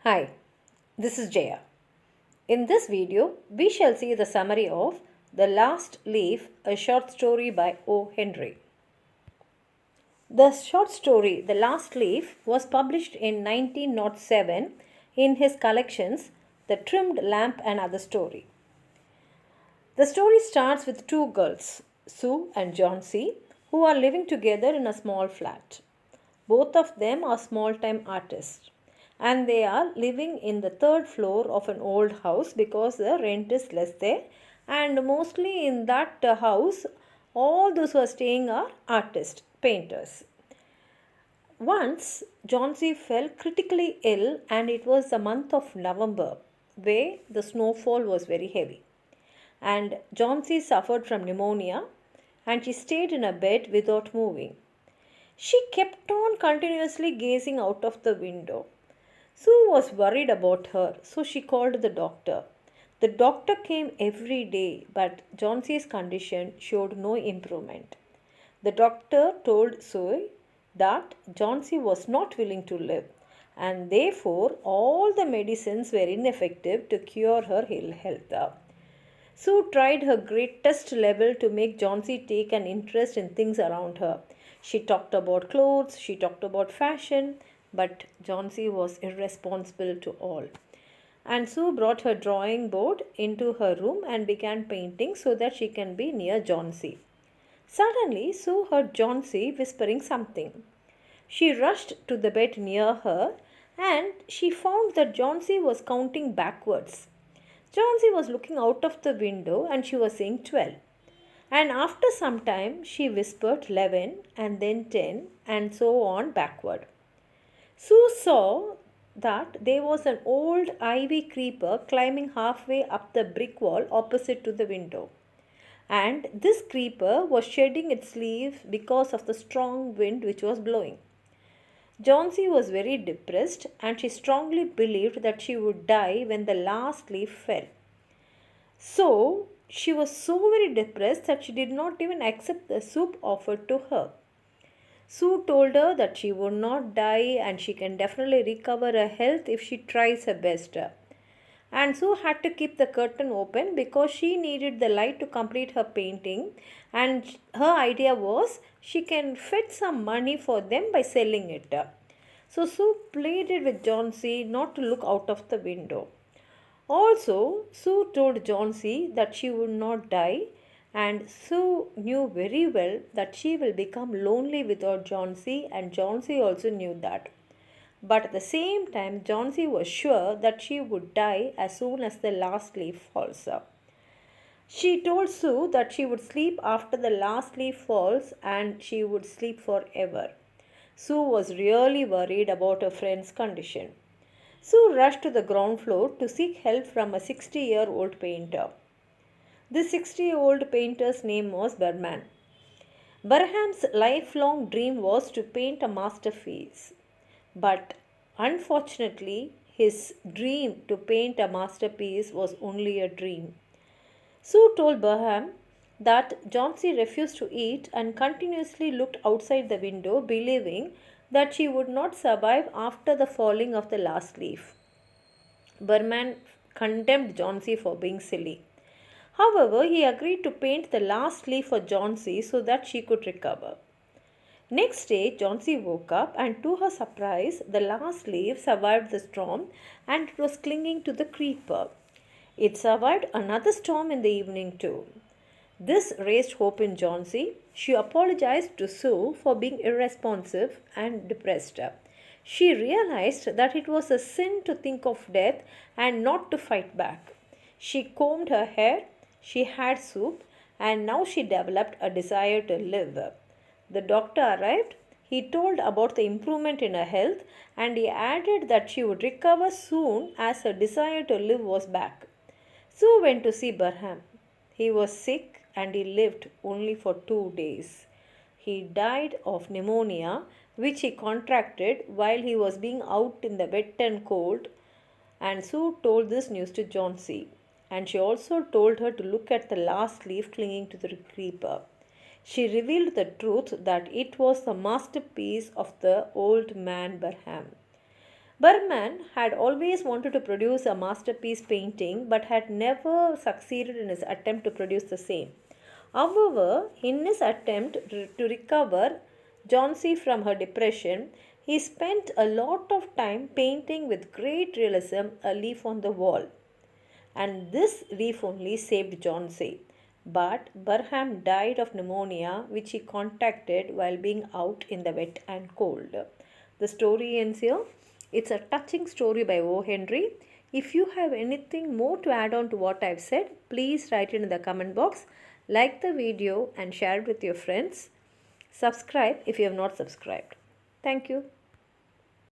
Hi, this is Jaya. In this video, we shall see the summary of The Last Leaf, a short story by O. Henry. The short story The Last Leaf was published in 1907 in his collections The Trimmed Lamp and Other Story. The story starts with two girls, Sue and Johnsy, who are living together in a small flat. Both of them are small time artists and they are living in the third floor of an old house because the rent is less there, and mostly in that house all those who are staying are artists, painters. Once Johnsy fell critically ill, and it was the month of November where the snowfall was very heavy. And Johnsy suffered from pneumonia and she stayed in a bed without moving. She kept on continuously gazing out of the window. Sue was worried about her, so she called the doctor. The doctor came every day, but Johnsy's condition showed no improvement. The doctor told Sue that Johnsy was not willing to live, and therefore all the medicines were ineffective to cure her ill health. Sue tried her greatest level to make Johnsy take an interest in things around her. She talked about clothes, she talked about fashion, but Johnsy was irresponsible to all. And Sue brought her drawing board into her room and began painting so that she can be near Johnsy. Suddenly, Sue heard Johnsy whispering something. She rushed to the bed near her and she found that Johnsy was counting backwards. Johnsy was looking out of the window and she was saying 12. And after some time, she whispered 11 and then 10 and so on backward. Sue saw that there was an old ivy creeper climbing halfway up the brick wall opposite to the window. And this creeper was shedding its leaves because of the strong wind which was blowing. Johnsy was very depressed and she strongly believed that she would die when the last leaf fell. So, she was so very depressed that she did not even accept the soup offered to her. Sue told her that she would not die and she can definitely recover her health if she tries her best. And Sue had to keep the curtain open because she needed the light to complete her painting, and her idea was she can fetch some money for them by selling it. So Sue pleaded with Johnsy not to look out of the window. Also, Sue told Johnsy that she would not die, and Sue knew very well that she will become lonely without Johnsy, and Johnsy also knew that. But at the same time, Johnsy was sure that she would die as soon as the last leaf falls. She told Sue that she would sleep after the last leaf falls and she would sleep forever. Sue was really worried about her friend's condition. Sue rushed to the ground floor to seek help from a 60-year-old painter. This 60-year-old painter's name was Berman. Barham's lifelong dream was to paint a masterpiece. But unfortunately, his dream to paint a masterpiece was only a dream. Sue told Barham that Johnsy refused to eat and continuously looked outside the window, believing that she would not survive after the falling of the last leaf. Berman condemned Johnsy for being silly. However, he agreed to paint the last leaf for Johnsy so that she could recover. Next day, Johnsy woke up and to her surprise, the last leaf survived the storm and it was clinging to the creeper. It survived another storm in the evening too. This raised hope in Johnsy. She apologized to Sue for being irresponsive and depressed. She realized that it was a sin to think of death and not to fight back. She combed her hair, she had soup, and now she developed a desire to live. The doctor arrived. He told about the improvement in her health and he added that she would recover soon as her desire to live was back. Sue went to see Barham. He was sick and he lived only for 2 days. He died of pneumonia, which he contracted while he was being out in the wet and cold. And Sue told this news to Johnsy. And she also told her to look at the last leaf clinging to the creeper. She revealed the truth that it was the masterpiece of the old man Barham. Bergman had always wanted to produce a masterpiece painting but had never succeeded in his attempt to produce the same. However, in his attempt to recover Johnsy from her depression, he spent a lot of time painting with great realism a leaf on the wall. And this leaf only saved Johnsy. But Barham died of pneumonia, which he contracted while being out in the wet and cold. The story ends here. It's a touching story by O. Henry. If you have anything more to add on to what I've said, please write it in the comment box. Like the video and share it with your friends. Subscribe if you have not subscribed. Thank you.